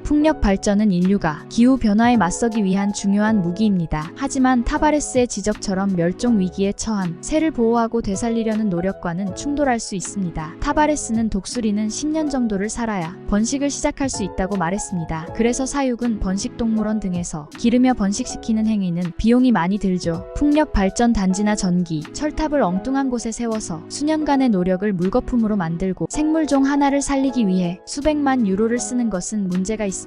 풍력 발전은 인류가 기후변화에 맞서기 위한 중요한 무기입니다. 하지만 타바레스의 지적처럼 멸종 위기에 처한 새를 보호하고 되살리려는 노력과는 충돌할 수 있습니다. 타바레스는 독수리는 10년 정도를 살아야 번식을 시작할 수 있다고 말했습니다. 그래서 사육은 번식동물원 등에서 기르며 번식시키는 행위는 비용이 많이 들죠. 풍력 발전 단지나 전기, 철탑을 엉뚱한 곳에 세워서 수년간의 노력을 물거품으로 만들고 생물종 하나를 살리기 위해 수백만 유로를 쓰는 것은 문제가 있습니다.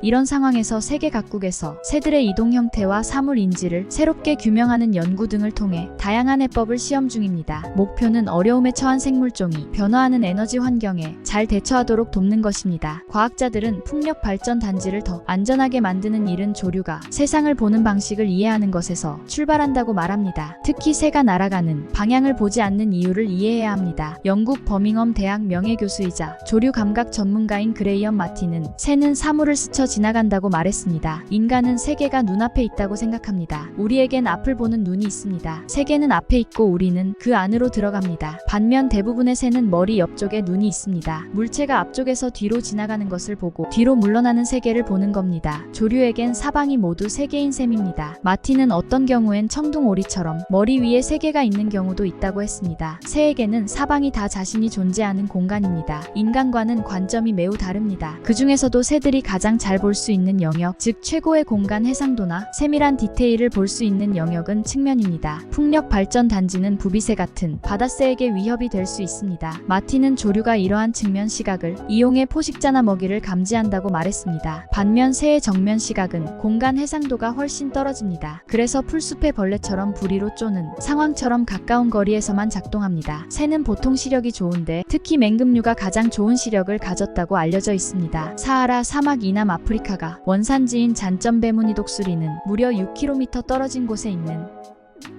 이런 상황에서 세계 각국에서 새들의 이동 형태와 사물 인지를 새롭게 규명하는 연구 등을 통해 다양한 해법을 시험 중입니다. 목표는 어려움에 처한 생물종이 변화하는 에너지 환경에 잘 대처하도록 돕는 것입니다. 과학자들은 풍력 발전 단지를 더 안전하게 만드는 일은 조류가 세상을 보는 방식을 이해하는 것에서 출발한다고 말합니다. 특히 새가 날아가는 방향을 보지 않는 이유를 이해해야 합니다. 영국 버밍엄 대학 명예교수이자 조류 감각 전문가인 그레이엄 마틴은 새는 사물을 스쳐 지나간다고 말했습니다. 인간은 세계가 눈앞에 있다고 생각합니다. 우리에겐 앞을 보는 눈이 있습니다. 세계는 앞에 있고 우리는 그 안으로 들어갑니다. 반면 대부분의 새는 머리 옆쪽에 눈이 있습니다. 물체가 앞쪽에서 뒤로 지나가는 것을 보고 뒤로 물러나는 세계를 보는 겁니다. 조류에겐 사방이 모두 세계인 셈입니다. 마틴은 어떤 경우엔 청둥오리처럼 머리 위에 세계가 있는 경우도 있다고 했습니다. 새에게는 사방이 다 자신이 존재하는 공간입니다. 인간과는 관점이 매우 다릅니다. 그 중에서도 새들이 가장 잘 볼 수 있는 영역, 즉 최고의 공간 해상도나 세밀한 디테일을 볼 수 있는 영역은 측면입니다. 풍력 발전 단지는 부비새 같은 바다새에게 위협이 될 수 있습니다. 마틴은 조류가 이러한 측면 시각을 이용해 포식자나 먹이를 감지한다고 말했습니다. 반면 새의 정면 시각은 공간 해상도가 훨씬 떨어집니다. 그래서 풀숲의 벌레처럼 부리로 쪼는 상황처럼 가까운 거리에서만 작동합니다. 새는 보통 시력이 좋은데 특히 맹금류가 가장 좋은 시력을 가졌다고 알려져 있습니다. 사하라 사막 이남 아프리카가 원산지인 잔점배무늬 독수리는 무려 6km 떨어진 곳에 있는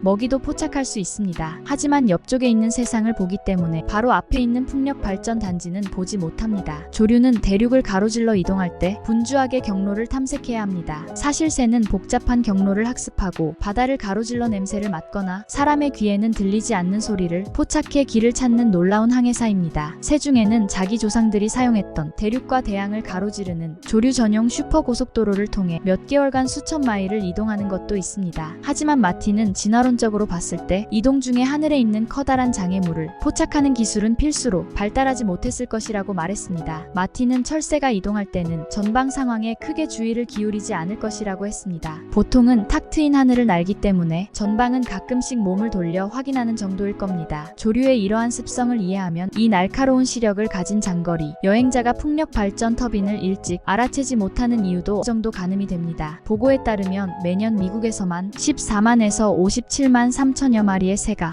먹이도 포착할 수 있습니다. 하지만 옆쪽에 있는 세상을 보기 때문에 바로 앞에 있는 풍력 발전 단지는 보지 못합니다. 조류는 대륙을 가로질러 이동할 때 분주하게 경로를 탐색해야 합니다. 사실 새는 복잡한 경로를 학습하고 바다를 가로질러 냄새를 맡거나 사람의 귀에는 들리지 않는 소리를 포착해 길을 찾는 놀라운 항해사입니다. 새 중에는 자기 조상들이 사용했던 대륙과 대양을 가로지르는 조류 전용 슈퍼고속도로를 통해 몇 개월간 수천 마일을 이동하는 것도 있습니다. 하지만 마틴은 진화론적으로 봤을 때 이동 중에 하늘에 있는 커다란 장애물을 포착하는 기술은 필수로 발달하지 못했을 것이라고 말했습니다. 마틴은 철새가 이동할 때는 전방 상황에 크게 주의를 기울이지 않을 것이라고 했습니다. 보통은 탁 트인 하늘을 날기 때문에 전방은 가끔씩 몸을 돌려 확인하는 정도일 겁니다. 조류의 이러한 습성을 이해하면 이 날카로운 시력을 가진 장거리 여행자가 풍력 발전 터빈을 일찍 알아채지 못하는 이유도 어느 정도 가늠이 됩니다. 보고에 따르면 매년 미국에서만 14만에서 57만 3천여 마리의 새가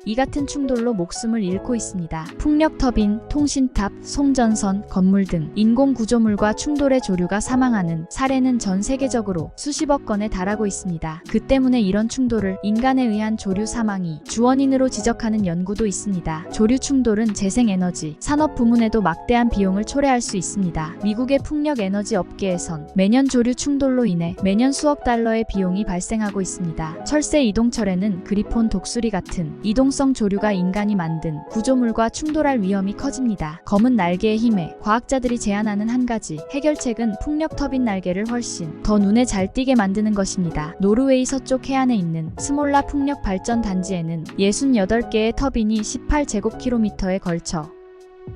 이 같은 충돌로 목숨을 잃고 있습니다. 풍력 터빈, 통신탑, 송전선, 건물 등 인공 구조물과 충돌의 조류가 사망하는 사례는 전 세계적으로 수십억 건에 달하고 있습니다. 그 때문에 이런 충돌을 인간에 의한 조류 사망이 주원인으로 지적하는 연구도 있습니다. 조류 충돌은 재생에너지, 산업 부문에도 막대한 비용을 초래할 수 있습니다. 미국의 풍력 에너지 업계에선 매년 조류 충돌로 인해 매년 수억 달러의 비용이 발생하고 있습니다. 철새 이동철에는 그리폰 독수리 같은 이동 성 조류가 인간이 만든 구조물과 충돌할 위험이 커집니다. 검은 날개의 힘에 과학자들이 제안하는 한 가지 해결책은 풍력 터빈 날개를 훨씬 더 눈에 잘 띄게 만드는 것입니다. 노르웨이 서쪽 해안에 있는 스몰라 풍력 발전 단지에는 68개의 터빈이 18제곱킬로미터에 걸쳐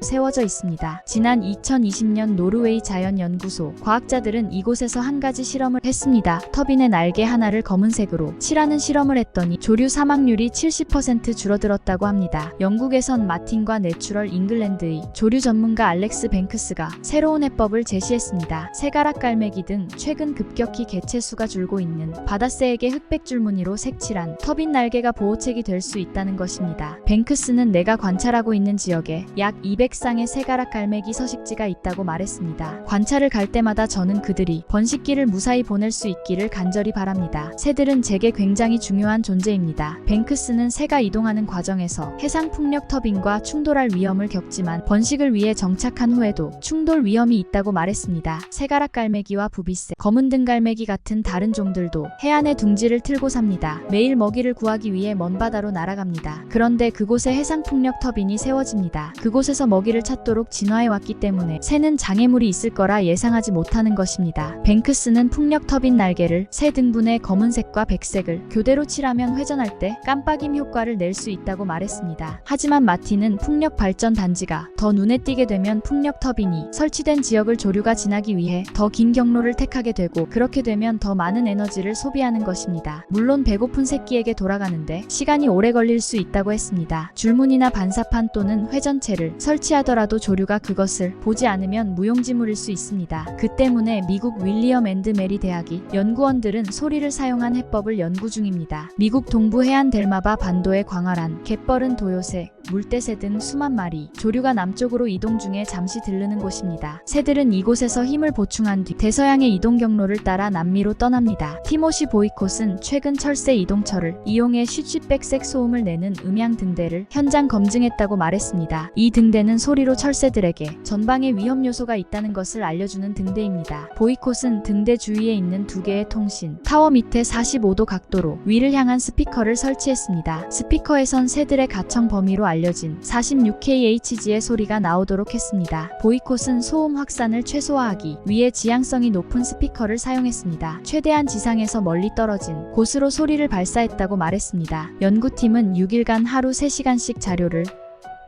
세워져 있습니다. 지난 2020년 노르웨이 자연연구소 과학자들은 이곳에서 한 가지 실험을 했습니다. 터빈의 날개 하나를 검은색으로 칠하는 실험을 했더니 조류 사망률이 70% 줄어들었다고 합니다. 영국에선 마틴과 내추럴 잉글랜드의 조류 전문가 알렉스 뱅크스가 새로운 해법을 제시했습니다. 새가락 깔매기 등 최근 급격히 개체수가 줄고 있는 바다새에게 흑백 줄무늬로 색칠한 터빈 날개가 보호책이 될 수 있다는 것입니다. 뱅크스는 내가 관찰하고 있는 지역에 약 200쌍의 새가락 갈매기 서식지가 있다고 말했습니다. 관찰을 갈 때마다 저는 그들이 번식기를 무사히 보낼 수 있기를 간절히 바랍니다. 새들은 제게 굉장히 중요한 존재입니다. 뱅크스는 새가 이동하는 과정에서 해상 풍력 터빈과 충돌할 위험을 겪지만 번식을 위해 정착한 후에도 충돌 위험이 있다고 말했습니다. 새가락 갈매기와 부비새, 검은 등갈매기 같은 다른 종들도 해안에 둥지를 틀고 삽니다. 매일 먹이를 구하기 위해 먼 바다로 날아갑니다. 그런데 그곳에 해상 풍력 터빈이 세워집니다. 그곳에서 먹이를 찾도록 진화해왔기 때문에 새는 장애물이 있을 거라 예상하지 못하는 것입니다. 뱅크스는 풍력 터빈 날개를 새 등분의 검은색과 백색을 교대로 칠하면 회전할 때 깜빡임 효과를 낼 수 있다고 말했습니다. 하지만 마티는 풍력 발전 단지가 더 눈에 띄게 되면 풍력 터빈이 설치된 지역을 조류가 지나기 위해 더 긴 경로를 택하게 되고, 그렇게 되면 더 많은 에너지를 소비하는 것입니다. 물론 배고픈 새끼에게 돌아가는데 시간이 오래 걸릴 수 있다고 했습니다. 줄무늬나 반사판 또는 회전체를 설치하더라도 조류가 그것을 보지 않으면 무용지물일 수 있습니다. 그 때문에 미국 윌리엄 앤드 메리 대학이 연구원들은 소리를 사용한 해법을 연구 중입니다. 미국 동부 해안 델마바 반도의 광활한 갯벌은 도요새, 물대새 등 수만 마리 조류가 남쪽으로 이동 중에 잠시 들르는 곳입니다. 새들은 이곳에서 힘을 보충한 뒤 대서양의 이동 경로를 따라 남미로 떠납니다. 티모시 보이콧은 최근 철새 이동철을 이용해 쉿쉿백색 소음을 내는 음향 등대를 현장 검증했다고 말했습니다. 이 등대는 소리로 철새들에게 전방에 위험 요소가 있다는 것을 알려주는 등대입니다. 보이콧은 등대 주위에 있는 두 개의 통신 타워 밑에 45도 각도로 위를 향한 스피커를 설치했습니다. 스피커에선 새들의 가청 범위로 알려진 46kHz의 소리가 나오도록 했습니다. 보이콧은 소음 확산을 최소화하기 위해 지향성이 높은 스피커를 사용했습니다. 최대한 지상에서 멀리 떨어진 곳으로 소리를 발사했다고 말했습니다. 연구팀은 6일간 하루 3시간씩 자료를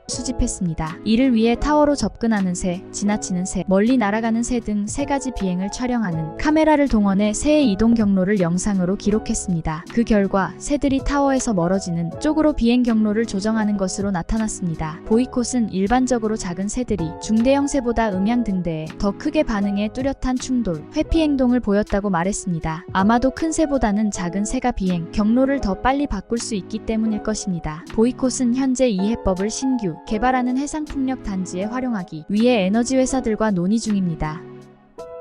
수집했습니다. 이를 위해 타워로 접근하는 새, 지나치는 새, 멀리 날아가는 새 등 3가지 비행을 촬영하는 카메라를 동원해 새의 이동 경로를 영상으로 기록했습니다. 그 결과 새들이 타워에서 멀어지는 쪽으로 비행 경로를 조정하는 것으로 나타났습니다. 보이콧은 일반적으로 작은 새들이 중대형 새보다 음향 등대에 더 크게 반응해 뚜렷한 충돌, 회피 행동을 보였다고 말했습니다. 아마도 큰 새보다는 작은 새가 비행 경로를 더 빨리 바꿀 수 있기 때문일 것입니다. 보이콧은 현재 이 해법을 신규 개발하는 해상풍력 단지에 활용하기 위해 에너지 회사들과 논의 중입니다.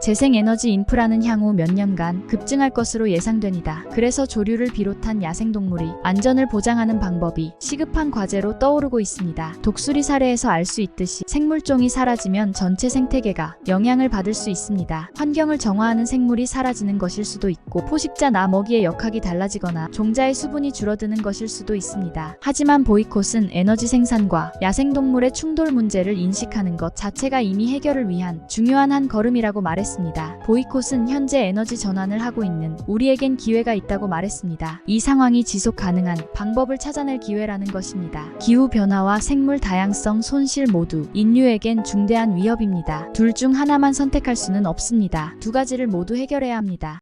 재생에너지 인프라는 향후 몇 년간 급증할 것으로 예상됩니다. 그래서 조류를 비롯한 야생동물이 안전을 보장하는 방법이 시급한 과제로 떠오르고 있습니다. 독수리 사례에서 알 수 있듯이 생물종이 사라지면 전체 생태계가 영향을 받을 수 있습니다. 환경을 정화하는 생물이 사라지는 것일 수도 있고, 포식자 나 먹이의 역학이 달라지거나 종자의 수분이 줄어드는 것일 수도 있습니다. 하지만 보이콧은 에너지 생산과 야생동물의 충돌 문제를 인식하는 것 자체가 이미 해결을 위한 중요한 한 걸음이라고 말했습니다. 보이콧은 현재 에너지 전환을 하고 있는 우리에겐 기회가 있다고 말했습니다. 이 상황이 지속 가능한 방법을 찾아낼 기회라는 것입니다. 기후변화와 생물 다양성 손실 모두 인류에겐 중대한 위협입니다. 둘 중 하나만 선택할 수는 없습니다. 두 가지를 모두 해결해야 합니다.